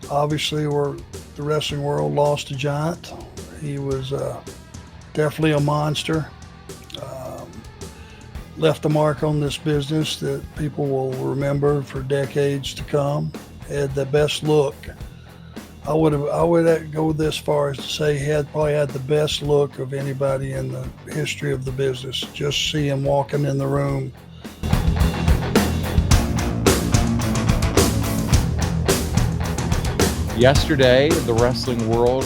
Obviously, the wrestling world lost a giant. He was definitely a monster. Um, Left a mark on this business that people will remember for decades to come. Had the best look. I would go this far as to say he probably had the best look of anybody in the history of the business. Just see him walking in the room. Yesterday, the wrestling world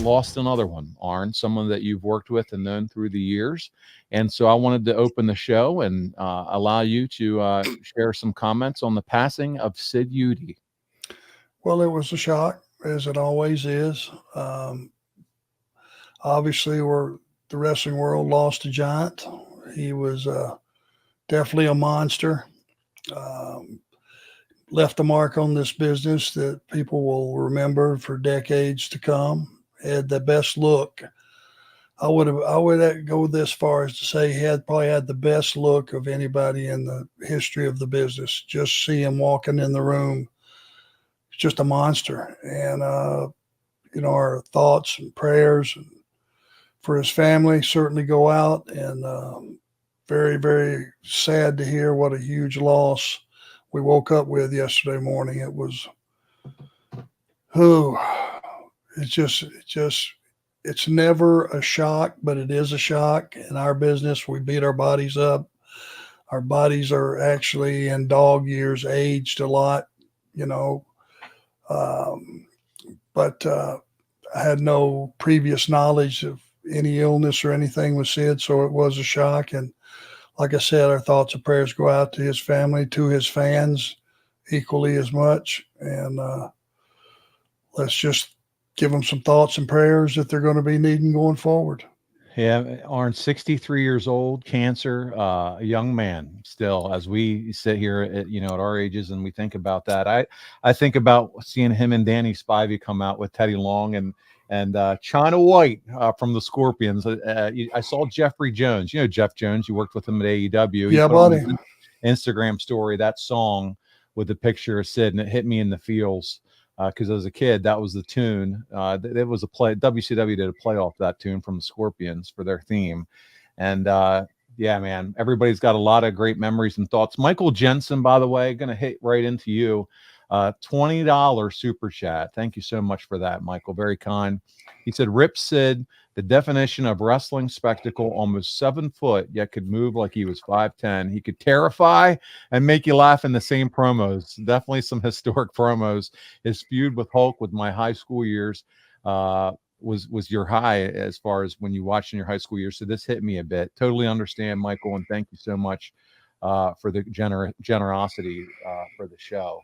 lost another one, Arn, someone that you've worked with and known through the years. And so I wanted to open the show and allow you to share some comments on the passing of Sid Vicious. Well, it was a shock, as it always is. Obviously, the wrestling world lost a giant. He was definitely a monster. Um, Left a mark on this business that people will remember for decades to come. Had the best look. I would go this far as to say he probably had the best look of anybody in the history of the business. Just see him walking in the room. It's just a monster. And our thoughts and prayers for his family certainly go out. And very, very sad to hear what a huge loss we woke up with yesterday morning. It was, it's never a shock, but it is a shock. In our business, we beat our bodies up. Our bodies are actually in dog years, aged a lot, you know. But I had no previous knowledge of any illness or anything with Sid, so it was a shock. And like I said, our thoughts and prayers go out to his family, to his fans, equally as much. And let's just give them some thoughts and prayers that they're going to be needing going forward. Yeah, Arn, 63 years old, cancer, a young man still, as we sit here at our ages and we think about that. I think about seeing him and Danny Spivey come out with Teddy Long and China White from the Scorpions. I saw Jeffrey Jones. You know Jeff Jones. You worked with him at AEW. Yeah, buddy. Instagram story, that song with the picture of Sid, and it hit me in the feels. Because as a kid, that was the tune. It was a play. WCW did a play off that tune from the Scorpions for their theme. And yeah, man, everybody's got a lot of great memories and thoughts. Michael Jensen, by the way, going to hit right into you. $20 super chat. Thank you so much for that, Michael. Very kind. He said, "Rip Sid, the definition of wrestling spectacle, almost 7 foot, yet could move like he was 5'10". He could terrify and make you laugh in the same promos. Definitely some historic promos. His feud with Hulk with my high school years was your high as far as when you watched in your high school years. So this hit me a bit. Totally understand, Michael, and thank you so much for the generosity for the show."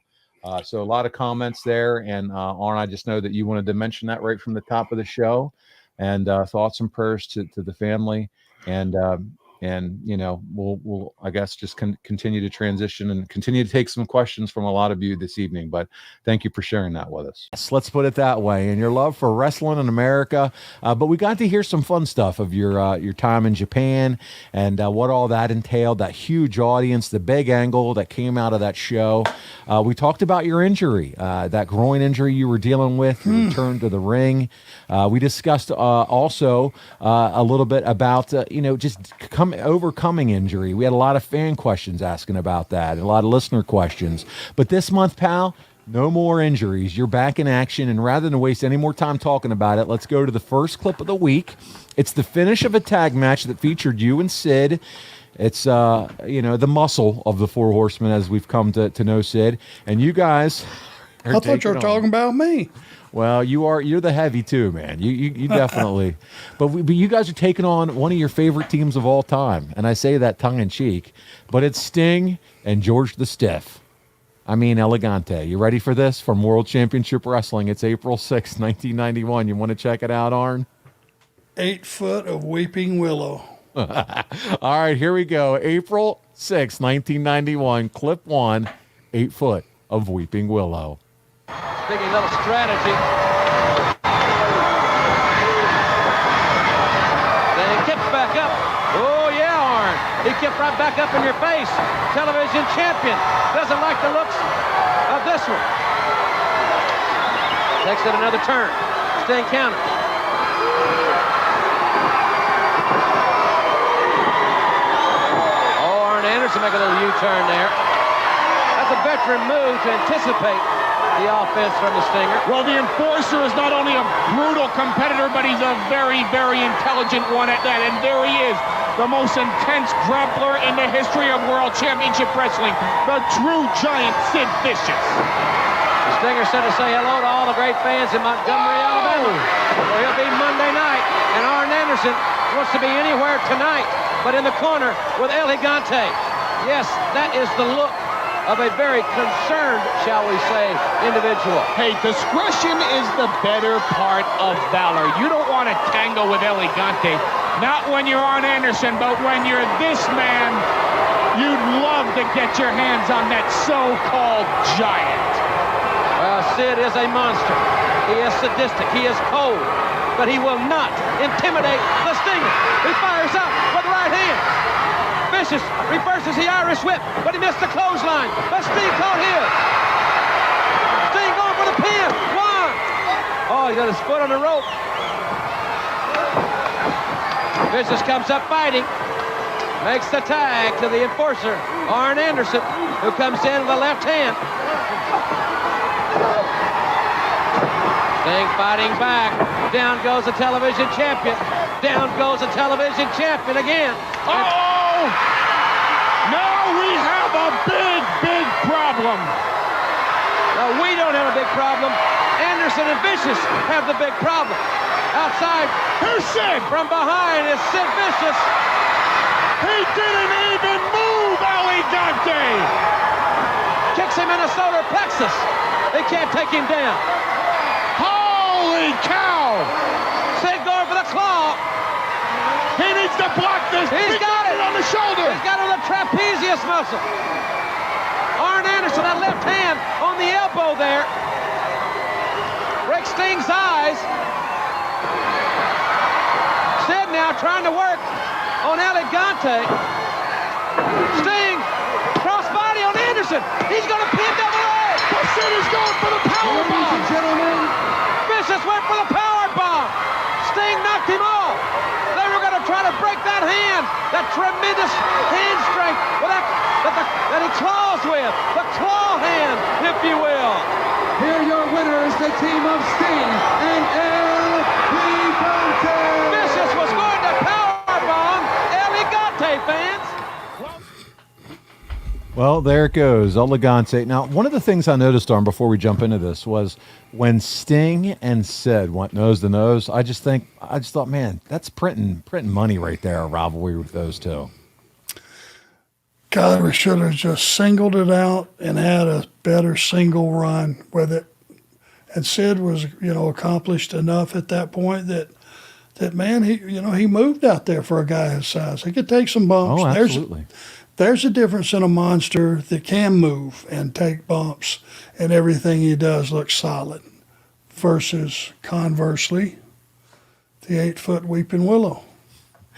So a lot of comments there. And Arn, I just know that you wanted to mention that right from the top of the show. And thoughts and prayers to the family, and we'll I guess just continue to transition and continue to take some questions from a lot of you this evening. But thank you for sharing that with us. Yes, let's put it that way. And your love for wrestling in America, but we got to hear some fun stuff of your time in Japan and what all that entailed. That huge audience, the big angle that came out of that show. We talked about your injury, that groin injury you were dealing with. Your return to the ring. We discussed also a little bit about just overcoming injury. We had a lot of fan questions asking about that, and a lot of listener questions. But this month, pal, no more injuries. You're back in action, and rather than waste any more time talking about it, let's go to the first clip of the week. It's the finish of a tag match that featured you and Sid. It's the muscle of the Four Horsemen, as we've come to know Sid, and you guys. I thought you were talking about me. Well, you're the heavy too, man. You definitely. But you guys are taking on one of your favorite teams of all time, and I say that tongue in cheek. But it's Sting and George the Stiff. I mean, Elegante. You ready for this? From World Championship Wrestling. It's April 6th, 1991. You want to check it out, Arn? 8 foot of weeping willow. All right, here we go. April 6th, 1991. Clip 1, 8 foot of weeping willow. Biggie, little strategy. Then he kicked back up. Oh, yeah, Arn. He kicked right back up in your face. Television champion. Doesn't like the looks of this one. Takes it another turn. Sting counter. Oh, Arn Anderson make a little U-turn there. That's a veteran move to anticipate the offense from the Stinger. Well, the Enforcer is not only a brutal competitor, but he's a very, very intelligent one at that. And there he is, the most intense grappler in the history of World Championship Wrestling, the true giant Sid Vicious. The Stinger said to say hello to all the great fans in Montgomery, Alabama, where he'll be Monday night. And Arn Anderson wants to be anywhere tonight, but in the corner with El Gigante. Yes, that is the look of a very concerned, shall we say, individual. Hey, discretion is the better part of valor. You don't want to tangle with El Gigante. Not when you're Arn Anderson, but when you're this man, you'd love to get your hands on that so-called giant. Well, Sid is a monster. He is sadistic. He is cold. But he will not intimidate the Stinger. He fires up with the right hand. Vicious reverses the Irish whip, but he missed the clothesline. But Sting caught his. Sting going for the pin. One. Oh, he's got his foot on the rope. Vicious comes up fighting. Makes the tag to the Enforcer, Arn Anderson, who comes in with the left hand. Sting fighting back. Down goes the television champion. Down goes the television champion again. Oh! Now we have a big, big problem. No, we don't have a big problem. Anderson and Vicious have the big problem. Outside, Here's Sid. from behind is Sid Vicious. He didn't even move, El Gigante. Kicks him in the solar plexus. They can't take him down. Holy cow! Sid going for the claw. He needs to block this. He's got it. On the shoulder. He's got it on the trapezius muscle. Arn Anderson, that left hand on the elbow there. Breaks Sting's eyes. Sid now trying to work on El Gigante. Sting, crossbody on Anderson. He's going to pin double A. But Sid is going for the power bomb. Gentlemen, Vicious went for the power bomb. Sting knocked him off. They were going to try to break that hand, that tremendous hand strength that he claws with, the claw hand, if you will. Here are your winners, the team of Sting and El Gigante. Vicious was going to powerbomb El Gigante, fans. Well, there it goes, El Gigante. Now, one of the things I noticed, Arn, before we jump into this was when Sting and Sid went nose to nose, I just thought, man, that's printing money right there, a rivalry with those two. God, we should have just singled it out and had a better single run with it. And Sid was, accomplished enough at that point that man, he moved out there for a guy his size. He could take some bumps. Oh, absolutely. There's a difference in a monster that can move and take bumps, and everything he does looks solid, versus conversely, the 8-foot weeping willow.